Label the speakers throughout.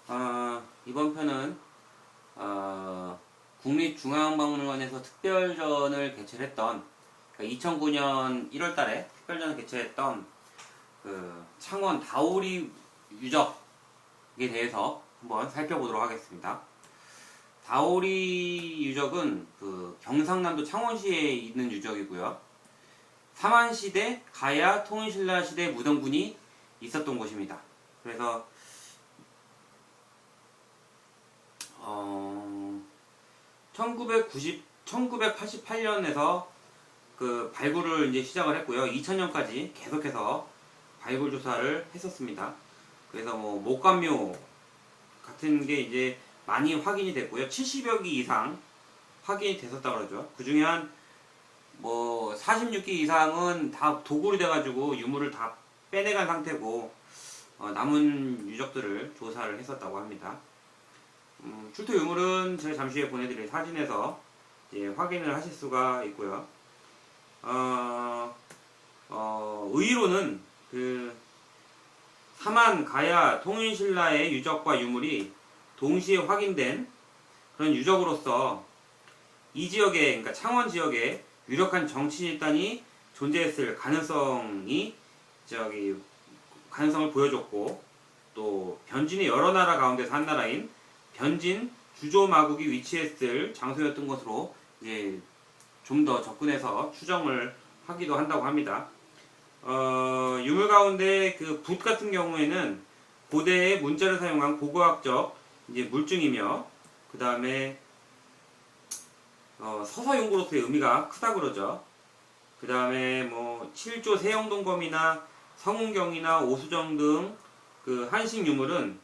Speaker 1: 이번 편은 국립중앙박물관에서 특별전을 개최했던 2009년 1월달에 특별전을 개최했던 그 창원 다오리 유적에 대해서 한번 살펴보도록 하겠습니다. 다오리 유적은 그 경상남도 창원시에 있는 유적이고요. 삼한시대, 가야, 통일신라 시대 무덤군이 있었던 곳입니다. 그래서 1988년에서 그 발굴을 이제 시작을 했고요. 2000년까지 계속해서 발굴 조사를 했었습니다. 그래서 뭐 목감묘 같은 게 이제 많이 확인이 됐고요. 70여 기 이상 확인이 됐었다고 그러죠. 그 중에 한 뭐 46기 이상은 다 도굴이 돼가지고 유물을 다 빼내간 상태고, 남은 유적들을 조사를 했었다고 합니다. 출토 유물은 제가 잠시 후에 보내드릴 사진에서 이제 확인을 하실 수가 있고요. 의외로는 그 삼한, 가야, 통일신라의 유적과 유물이 동시에 확인된 그런 유적으로서 이 지역에, 그러니까 창원 지역에 유력한 정치 집단이 존재했을 가능성을 보여줬고, 또 변진의 여러 나라 가운데서 한 나라인 변진 주조마국이 위치했을 장소였던 것으로 이제 좀 더 접근해서 추정을 하기도 한다고 합니다. 유물 가운데 그 붓 같은 경우에는 고대의 문자를 사용한 고고학적 이제 물증이며, 그 다음에 서사용구로서의 의미가 크다 그러죠. 그 다음에 뭐 칠조 세영동검이나 성운경이나 오수정 등 그 한식 유물은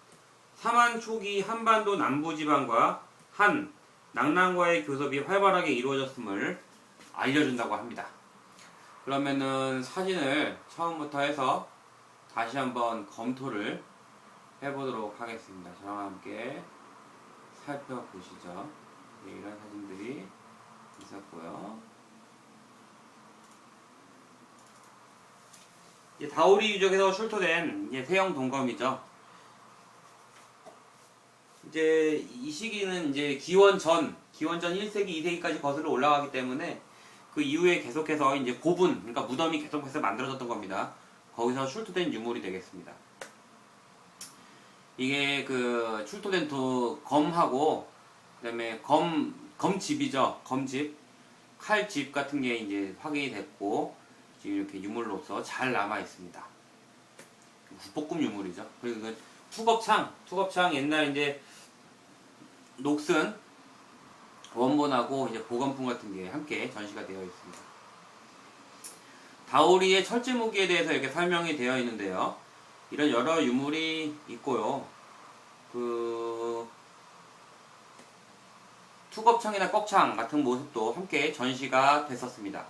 Speaker 1: 삼한 초기 한반도 남부지방과 한, 낙랑과의 교섭이 활발하게 이루어졌음을 알려준다고 합니다. 그러면은 사진을 처음부터 해서 다시 한번 검토를 해보도록 하겠습니다. 저랑 함께 살펴보시죠. 네, 이런 사진들이 있었고요. 이제 다오리 유적에서 출토된 이제 세형 동검이죠. 이제 이 시기는 이제 기원전 1세기, 2세기까지 거슬러 올라가기 때문에 그 이후에 계속해서 이제 고분, 그러니까 무덤이 계속해서 만들어졌던 겁니다. 거기서 출토된 유물이 되겠습니다. 이게 그 출토된 두 검하고, 그다음에 검집이죠. 검집, 칼집 같은 게 이제 확인이 됐고, 지금 이렇게 유물로서 잘 남아 있습니다. 국보급 유물이죠. 그리고 그 투겁창 옛날 이제 녹슨 원본하고 이제 보관품 같은 게 함께 전시가 되어 있습니다. 다오리의 철제 무기에 대해서 이렇게 설명이 되어 있는데요. 이런 여러 유물이 있고요. 그 투겁창이나 꺽창 같은 모습도 함께 전시가 됐었습니다.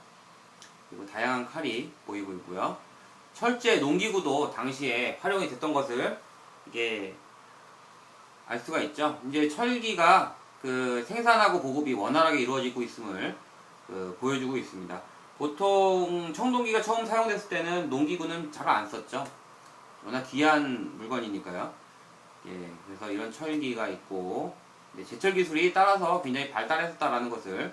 Speaker 1: 그리고 다양한 칼이 보이고 있고요. 철제 농기구도 당시에 활용이 됐던 것을 이게 알 수가 있죠. 이제 철기가 그 생산하고 보급이 원활하게 이루어지고 있음을 보여주고 있습니다. 보통 청동기가 처음 사용됐을 때는 농기구는 잘 안 썼죠. 워낙 귀한 물건이니까요. 예, 그래서 이런 철기가 있고, 제철 기술이 따라서 굉장히 발달했었다라는 것을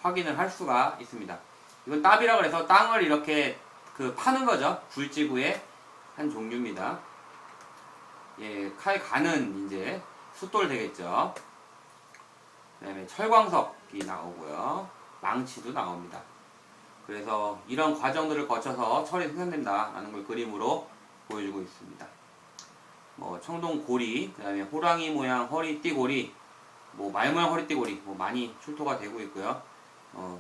Speaker 1: 확인을 할 수가 있습니다. 이건 따비라 그래서 땅을 이렇게 파는 거죠. 굴지구의 한 종류입니다. 예, 칼 가는 이제 숫돌 되겠죠. 그 다음에 철광석이 나오고요. 망치도 나옵니다. 그래서 이런 과정들을 거쳐서 철이 생산된다라는 걸 그림으로 보여주고 있습니다. 뭐 청동고리, 그 다음에 호랑이 모양 허리띠고리, 뭐 말모양 허리띠고리 뭐 많이 출토가 되고 있고요.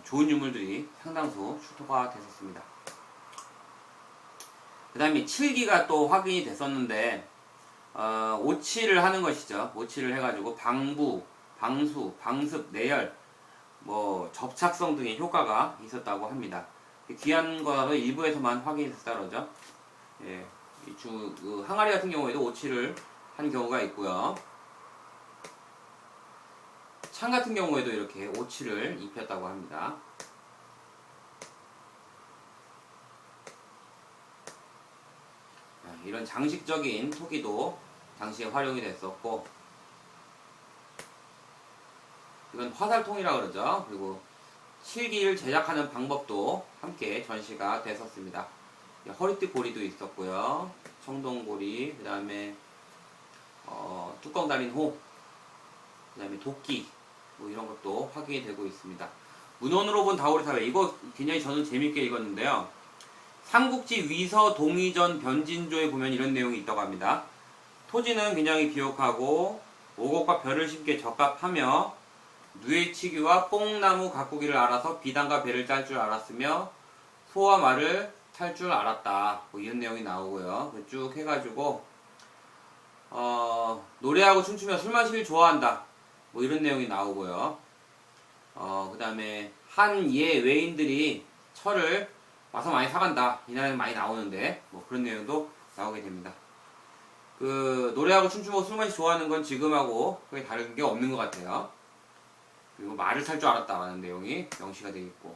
Speaker 1: 좋은 유물들이 상당수 출토가 됐었습니다. 그 다음에 칠기가 또 확인이 됐었는데, 오칠을 하는 것이죠. 오칠을 해가지고 방부, 방수, 방습, 내열, 뭐 접착성 등의 효과가 있었다고 합니다. 귀한 거라도 일부에서만 확인이 됐다 그러죠. 예, 항아리 같은 경우에도 오칠을 한 경우가 있고요. 창 같은 경우에도 이렇게 오칠을 입혔다고 합니다. 이런 장식적인 토기도 당시에 활용이 됐었고, 이건 화살통이라고 그러죠. 그리고 실기를 제작하는 방법도 함께 전시가 됐었습니다. 허리띠 고리도 있었고요. 청동고리, 그 다음에 뚜껑 달린 호, 그 다음에 도끼, 뭐 이런 것도 확인이 되고 있습니다. 문헌으로 본 다오리 사회, 이거 굉장히 저는 재밌게 읽었는데요. 삼국지 위서 동의전 변진조에 보면 이런 내용이 있다고 합니다. 토지는 굉장히 비옥하고 오곡과 벼를 심기에 적합하며 누에치기와 뽕나무 가꾸기를 알아서 비단과 배를 짤 줄 알았으며 소와 말을 탈 줄 알았다. 뭐 이런 내용이 나오고요. 쭉 해가지고 노래하고 춤추며 술 마시길 좋아한다. 뭐 이런 내용이 나오고요. 그 다음에 한 예 외인들이 철을 와서 많이 사간다. 이 나라에 많이 나오는데 뭐 그런 내용도 나오게 됩니다. 그 노래하고 춤추고 술 마시 좋아하는 건 지금하고 거의 다른 게 없는 것 같아요. 그리고 말을 탈 줄 알았다라는 내용이 명시가 되어 있고,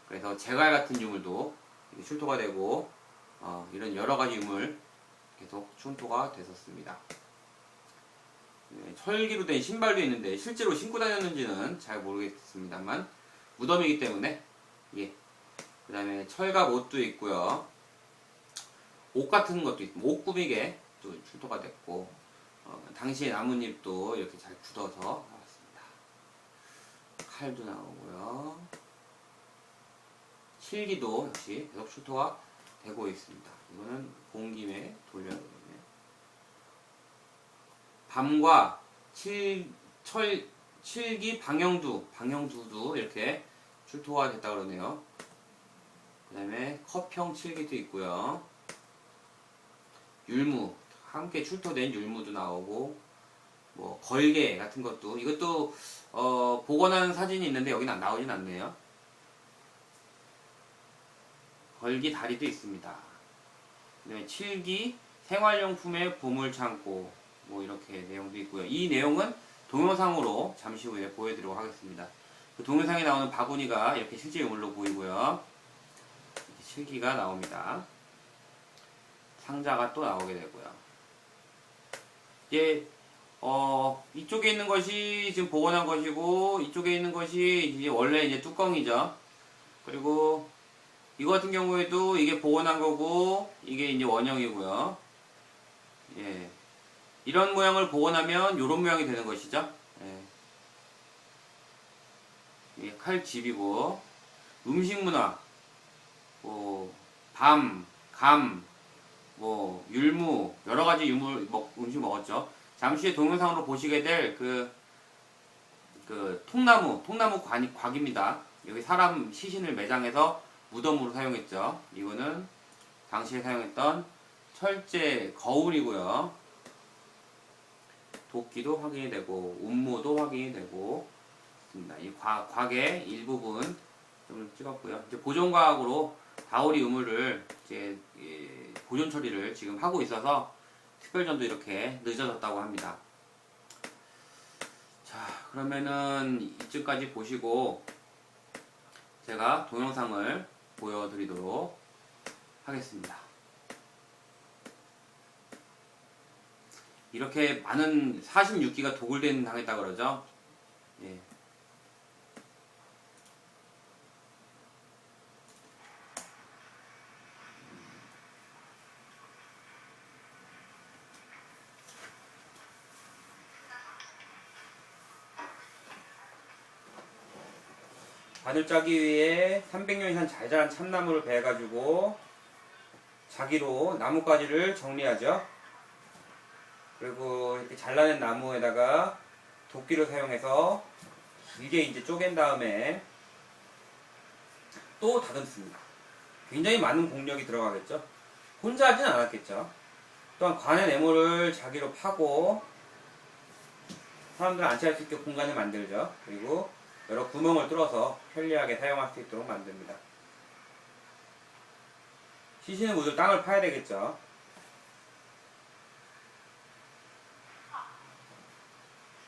Speaker 1: 그래서 제갈 같은 유물도 출토가 되고 이런 여러 가지 유물 계속 출토가 됐었습니다. 네, 철기로 된 신발도 있는데 실제로 신고 다녔는지는 잘 모르겠습니다만 무덤이기 때문에 예. 그 다음에 철갑 옷도 있고요. 옷 같은 것도 있고 옷 꾸미게 또 출토가 됐고 당시의 나뭇잎도 이렇게 잘 굳어서 나왔습니다. 칼도 나오고요. 실기도 역시 계속 출토가 되고 있습니다. 이거는 본 김에 돌려야겠네요. 밤과 칠기 방영두도 이렇게 출토가 됐다 그러네요. 그 다음에 컵형 칠기도 있고요. 율무, 함께 출토된 율무도 나오고, 뭐 걸개 같은 것도, 이것도 복원한 사진이 있는데 여기는 나오진 않네요. 걸기 다리도 있습니다. 그 다음에 칠기 생활용품의 보물창고, 뭐 이렇게 내용도 있고요. 이 내용은 동영상으로 잠시 후에 보여드리도록 하겠습니다. 그 동영상에 나오는 바구니가 이렇게 실제 유물로 보이고요. 이렇게 실기가 나옵니다. 상자가 또 나오게 되고요. 이제 이쪽에 있는 것이 지금 복원한 것이고, 이쪽에 있는 것이 이제 원래 이제 뚜껑이죠. 그리고 이거 같은 경우에도 이게 복원한 거고, 이게 이제 원형이고요. 예. 이런 모양을 복원하면 이런 모양이 되는 것이죠. 예. 이게 칼집이고, 음식문화, 뭐 밤, 감, 뭐 율무, 여러 가지 유물 음식 먹었죠. 잠시 후에 동영상으로 보시게 될 통나무 곽입니다. 여기 사람 시신을 매장해서 무덤으로 사용했죠. 이거는 당시에 사용했던 철제 거울이고요. 도끼도 확인이 되고 운모도 확인이 되고 있습니다. 이 곽의 일부분 좀 찍었고요. 이제 보존과학으로 다오리 유물을 이제 보존 처리를 지금 하고 있어서 특별전도 이렇게 늦어졌다고 합니다. 자, 그러면은 이쯤까지 보시고 제가 동영상을 보여드리도록 하겠습니다. 이렇게 많은 46기가 도굴된 당했다 그러죠. 예. 바늘 짜기 위해 300년 이상 잘 자란 참나무를 베가지고 자기로 나뭇가지를 정리하죠. 그리고 이렇게 잘라낸 나무에다가 도끼를 사용해서 길게 이제 쪼갠 다음에 또 다듬습니다. 굉장히 많은 공력이 들어가겠죠. 혼자 하진 않았겠죠. 또한 관의 네모를 자기로 파고 사람들 안치할 수 있게 공간을 만들죠. 그리고 여러 구멍을 뚫어서 편리하게 사용할 수 있도록 만듭니다. 시신을 묻을 땅을 파야 되겠죠.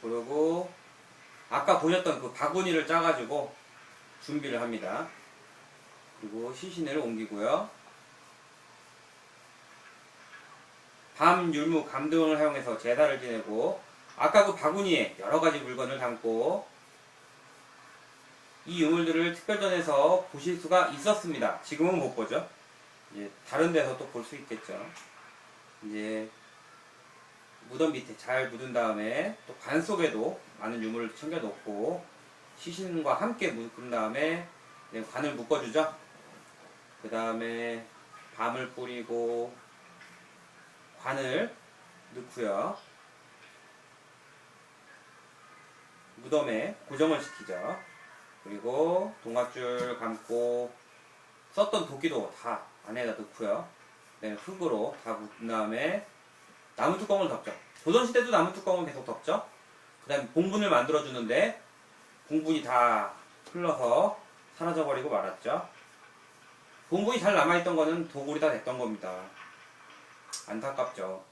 Speaker 1: 그리고 아까 보셨던 그 바구니를 짜가지고 준비를 합니다. 그리고 시신을 옮기고요. 밤, 율무, 감 등을 사용해서 제사를 지내고 아까 그 바구니에 여러 가지 물건을 담고 이 유물들을 특별전에서 보실 수가 있었습니다. 지금은 못 보죠. 이제 다른 데서 또 볼 수 있겠죠. 이제 무덤 밑에 잘 묻은 다음에 또 관 속에도 많은 유물을 챙겨 놓고 시신과 함께 묶은 다음에 관을 묶어주죠. 그 다음에 밤을 뿌리고 관을 넣고요. 무덤에 고정을 시키죠. 그리고 동아줄 감고 썼던 도끼도 다 안에다 넣고요. 그다음에 흙으로 다 묻은 다음에 나무 뚜껑을 덮죠. 조선시대도 나무 뚜껑을 계속 덮죠. 그 다음에 봉분을 만들어주는데 봉분이 다 흘러서 사라져버리고 말았죠. 봉분이 잘 남아있던 거는 도굴이 다 됐던 겁니다. 안타깝죠.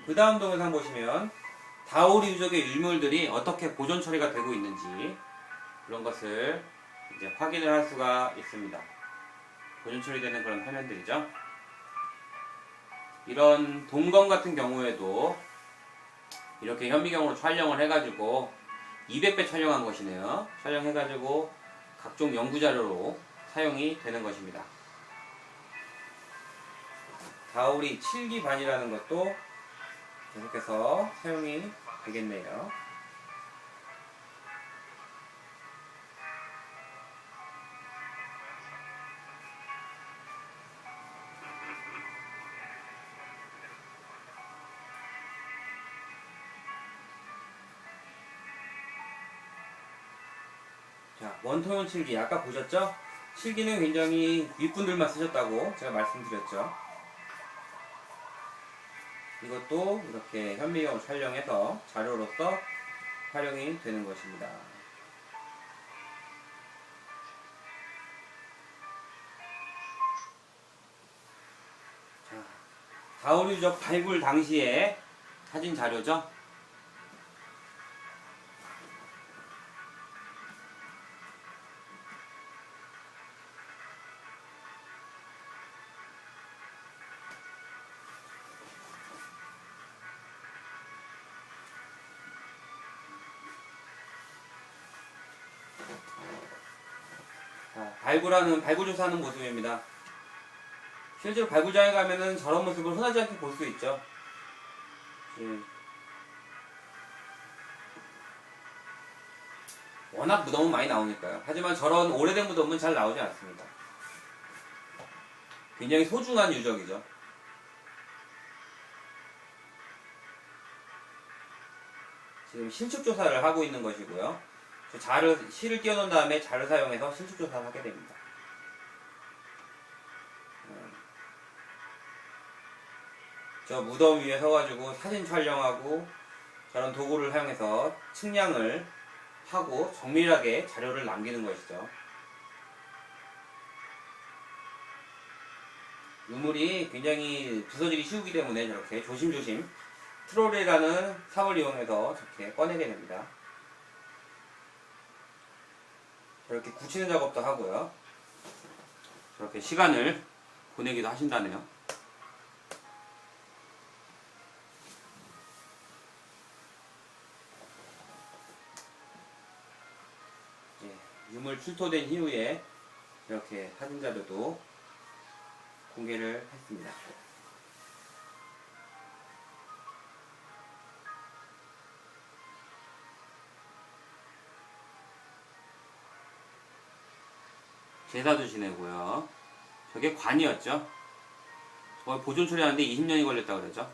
Speaker 1: 그 다음 동영상 보시면 다오리 유적의 유물들이 어떻게 보존 처리가 되고 있는지 그런 것을 이제 확인을 할 수가 있습니다. 보존 처리되는 그런 화면들이죠. 이런 동검 같은 경우에도 이렇게 현미경으로 촬영을 해가지고 200배 촬영한 것이네요. 촬영해가지고 각종 연구자료로 사용이 되는 것입니다. 다오리 7기반이라는 것도 계속해서 사용이 되겠네요. 자, 원통형 칠기 아까 보셨죠? 칠기는 굉장히 윗분들만 쓰셨다고 제가 말씀드렸죠. 이것도 이렇게 현미경을 촬영해서 자료로서 활용이 되는 것입니다. 자, 다오리 유적 발굴 당시의 사진 자료죠. 발굴조사하는 모습입니다. 실제로 발굴장에 가면은 저런 모습을 흔하지 않게 볼 수 있죠. 워낙 무덤은 많이 나오니까요. 하지만 저런 오래된 무덤은 잘 나오지 않습니다. 굉장히 소중한 유적이죠. 지금 신축조사를 하고 있는 것이고요. 실을 띄워놓은 다음에 자를 사용해서 신축조사를 하게 됩니다. 저 무덤 위에 서가지고 사진 촬영하고 저런 도구를 사용해서 측량을 하고 정밀하게 자료를 남기는 것이죠. 유물이 굉장히 부서지기 쉬우기 때문에 저렇게 조심조심 트롤이라는 삽을 이용해서 저렇게 꺼내게 됩니다. 저렇게 굳히는 작업도 하고요. 저렇게 시간을 보내기도 하신다네요. 유물 출토된 이후에 이렇게 사진 자료도 공개를 했습니다. 제사도 지내고요. 저게 관이었죠. 저걸 보존 처리하는데 20년이 걸렸다고 그러죠.